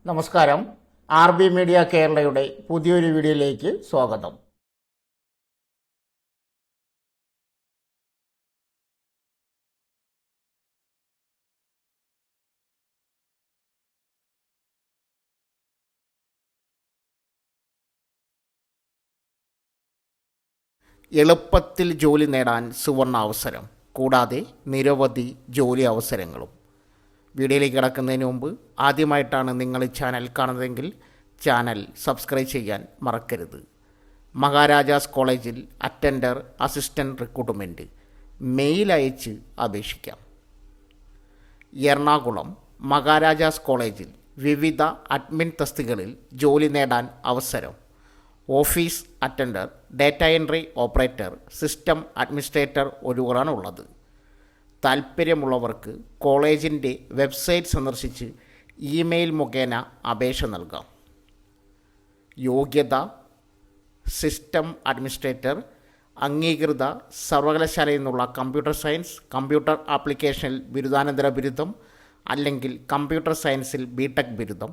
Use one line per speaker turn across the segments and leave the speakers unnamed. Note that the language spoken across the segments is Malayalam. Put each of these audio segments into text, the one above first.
നമസ്കാരം. RB മീഡിയ കേരളയുടെ പുതിയൊരു വീഡിയോയിലേക്ക് സ്വാഗതം. എളുപ്പത്തിൽ ജോലി നേടാൻ സുവർണ അവസരം, കൂടാതെ നിരവധി ജോലി അവസരങ്ങളും. വീഡിയോയിലേക്ക് കിടക്കുന്നതിന് മുമ്പ് ആദ്യമായിട്ടാണ് നിങ്ങൾ ഈ ചാനൽ കാണുന്നതെങ്കിൽ ചാനൽ സബ്സ്ക്രൈബ് ചെയ്യാൻ മറക്കരുത്. മഹാരാജാസ് കോളേജിൽ അറ്റൻഡർ അസിസ്റ്റൻ്റ് റിക്രൂട്ട്മെൻറ്റ് മെയിൽ അയച്ച് അപേക്ഷിക്കാം. എറണാകുളം മഹാരാജാസ് കോളേജിൽ വിവിധ അഡ്മിൻ തസ്തികകളിൽ ജോലി നേടാൻ അവസരം. Office attender, data entry operator, system administrator ഒഴിവുകളാണ് ഉള്ളത്. താൽപ്പര്യമുള്ളവർക്ക് കോളേജിൻ്റെ വെബ്സൈറ്റ് സന്ദർശിച്ച് ഇമെയിൽ മുഖേന അപേക്ഷ നൽകാം. യോഗ്യത: സിസ്റ്റം അഡ്മിനിസ്ട്രേറ്റർ, അംഗീകൃത സർവകലാശാലയിൽ നിന്നുള്ള കമ്പ്യൂട്ടർ സയൻസ്, കമ്പ്യൂട്ടർ ആപ്ലിക്കേഷനിൽ ബിരുദാനന്തര ബിരുദം അല്ലെങ്കിൽ കമ്പ്യൂട്ടർ സയൻസിൽ BTech ബിരുദം,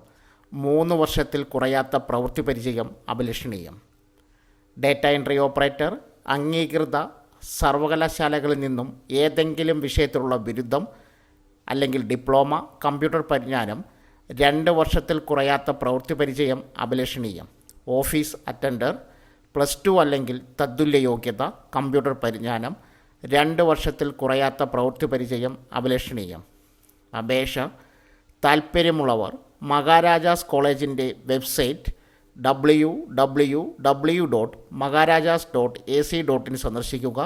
3 വർഷത്തിൽ കുറയാത്ത പ്രവൃത്തി പരിചയം അഭിലഷണീയം. ഡാറ്റ എൻട്രി ഓപ്പറേറ്റർ, അംഗീകൃത സർവകലാശാലകളിൽ നിന്നും ഏതെങ്കിലും വിഷയത്തിലുള്ള ബിരുദം അല്ലെങ്കിൽ ഡിപ്ലോമ, കമ്പ്യൂട്ടർ പരിജ്ഞാനം, 2 വർഷത്തിൽ കുറയാത്ത പ്രവൃത്തി പരിചയം അഭിലഷണീയം. ഓഫീസ് അറ്റൻഡർ, +2 അല്ലെങ്കിൽ തത്തുല്യ യോഗ്യത, കമ്പ്യൂട്ടർ പരിജ്ഞാനം, 2 വർഷത്തിൽ കുറയാത്ത പ്രവൃത്തി പരിചയം അഭിലഷണീയം. അപേക്ഷ താൽപ്പര്യമുള്ളവർ മഹാരാജാസ് കോളേജിൻ്റെ വെബ്സൈറ്റ് www.maharajas.ac.in സന്ദർശിക്കുക.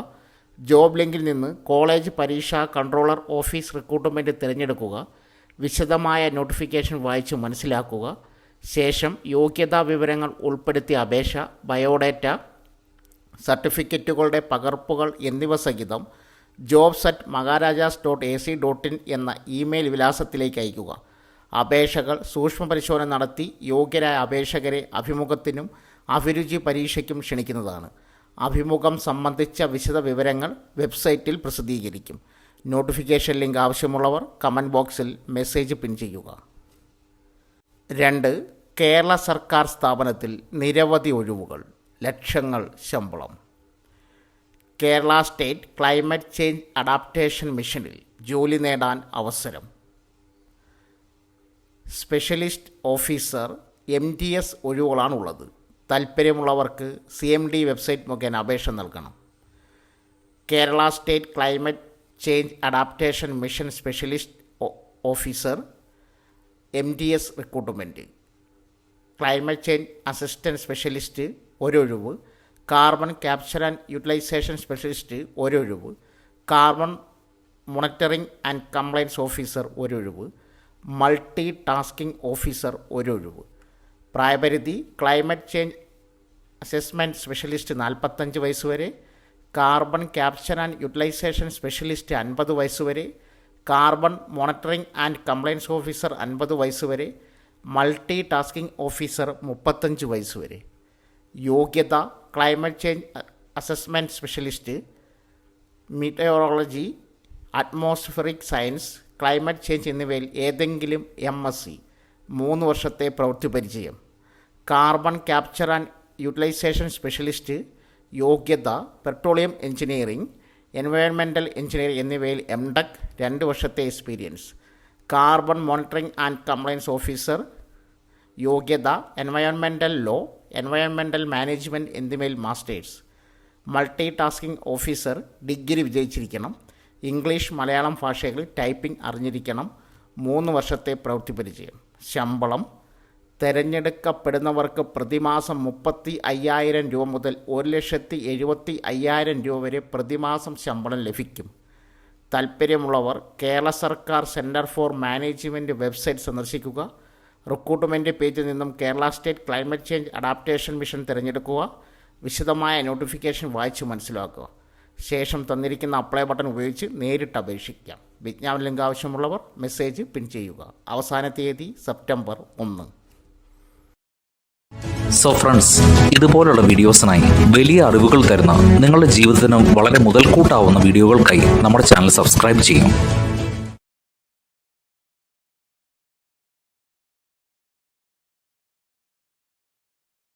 ജോബ് ലിങ്കിൽ നിന്ന് കോളേജ് പരീക്ഷാ കൺട്രോളർ ഓഫീസ് റിക്രൂട്ട്മെൻറ്റ് തിരഞ്ഞെടുക്കുക. വിശദമായ നോട്ടിഫിക്കേഷൻ വായിച്ച് മനസ്സിലാക്കുക. ശേഷം യോഗ്യതാ വിവരങ്ങൾ ഉൾപ്പെടുത്തിയ അപേക്ഷ, ബയോഡാറ്റ, സർട്ടിഫിക്കറ്റുകളുടെ പകർപ്പുകൾ എന്നിവ സഹിതം jobs@maharajas.ac.in എന്ന ഇമെയിൽ വിലാസത്തിലേക്ക് അയയ്ക്കുക. അപേക്ഷകൾ സൂക്ഷ്മ പരിശോധന നടത്തി യോഗ്യരായ അപേക്ഷകരെ അഭിമുഖത്തിനും അഭിരുചി പരീക്ഷയ്ക്കും ക്ഷണിക്കുന്നതാണ്. അഭിമുഖം സംബന്ധിച്ച വിശദ വിവരങ്ങൾ വെബ്സൈറ്റിൽ പ്രസിദ്ധീകരിക്കും. നോട്ടിഫിക്കേഷൻ ലിങ്ക് ആവശ്യമുള്ളവർ കമൻറ്റ് ബോക്സിൽ മെസ്സേജ് പിൻ ചെയ്യുക. 2. കേരള സർക്കാർ സ്ഥാപനത്തിൽ നിരവധി ഒഴിവുകൾ, ലക്ഷങ്ങൾ ശമ്പളം. Kerala state climate change adaptation മിഷനിൽ ജോലി നേടാൻ അവസരം. സ്പെഷ്യലിസ്റ്റ് ഓഫീസർ MTS ഒഴിവുകളാണുള്ളത്. താൽപ്പര്യമുള്ളവർക്ക് CMD വെബ്സൈറ്റ് മുഖേന അപേക്ഷ നൽകണം. Kerala state climate change adaptation mission specialist officer MTS recruitment. Climate change assistant specialist ഒരൊഴിവ്. Carbon capture and utilisation specialist ഒരൊഴിവ്. Carbon monitoring and compliance officer ഒരൊഴിവ്. Multi tasking officer ഒരൊഴിവ്. പ്രായപരിധി: ക്ലൈമറ്റ് ചേഞ്ച് അസസ്മെൻറ്റ് സ്പെഷ്യലിസ്റ്റ് 45 വയസ്സ് വരെ, carbon capture and utilisation specialist 50 വയസ്സ് വരെ, carbon monitoring and compliance officer 50 വയസ്സ് വരെ, മൾട്ടി ടാസ്കിംഗ് ഓഫീസർ 35 വയസ്സ് വരെ. യോഗ്യത: climate change assessment specialist, meteorology, atmospheric science, climate change എന്നിവയിൽ ഏതെങ്കിലും MSc, 3 വർഷത്തെ പ്രവൃത്തി പരിചയം. Carbon capture and utilisation specialist യോഗ്യത: പെട്രോളിയം എഞ്ചിനീയറിംഗ്, എൻവയോൺമെൻറ്റൽ എഞ്ചിനീയറിംഗ് എന്നിവയിൽ MTech, 2 വർഷത്തെ experience. Carbon monitoring and compliance officer യോഗ്യത: എൻവയോൺമെൻറ്റൽ ലോ, എൻവയോൺമെൻറ്റൽ മാനേജ്മെൻറ്റ് എന്നിവയിൽ masters. Multi tasking officer degree വിജയിച്ചിരിക്കണം. ഇംഗ്ലീഷ്, മലയാളം ഭാഷകളിൽ ടൈപ്പിംഗ് അറിഞ്ഞിരിക്കണം. 3 വർഷത്തെ പ്രവൃത്തി പരിചയം. ശമ്പളം: തിരഞ്ഞെടുക്കപ്പെടുന്നവർക്ക് പ്രതിമാസം 35,000 രൂപ മുതൽ 1,75,000 രൂപ വരെ പ്രതിമാസം ശമ്പളം ലഭിക്കും. താൽപ്പര്യമുള്ളവർ കേരള സർക്കാർ സെൻറ്റർ ഫോർ മാനേജ്മെൻറ്റ് വെബ്സൈറ്റ് സന്ദർശിക്കുക. റിക്രൂട്ട്മെൻറ്റ് പേജിൽ നിന്നും Kerala state climate change adaptation mission തിരഞ്ഞെടുക്കുക. വിശദമായ നോട്ടിഫിക്കേഷൻ വായിച്ച് മനസ്സിലാക്കുക. ശേഷം തന്നിരിക്കുന്ന അപ്ലൈ ബട്ടൺ ഉപയോഗിച്ച് നേരിട്ട് അപേക്ഷിക്കാം. വിജ്ഞാപന ലിങ്ക് ആവശ്യമുള്ളവർ മെസ്സേജ് പിൻ ചെയ്യുക. അവസാന തീയതി സെപ്റ്റംബർ 1.
സോ ഫ്രണ്ട്സ്, ഇതുപോലുള്ള വീഡിയോസിനായി വലിയ അറിവുകൾ തരുന്ന നിങ്ങളുടെ ജീവിതത്തിന് വളരെ മുതൽക്കൂട്ടാവുന്ന വീഡിയോകൾക്കായി നമ്മുടെ ചാനൽ സബ്സ്ക്രൈബ് ചെയ്യും.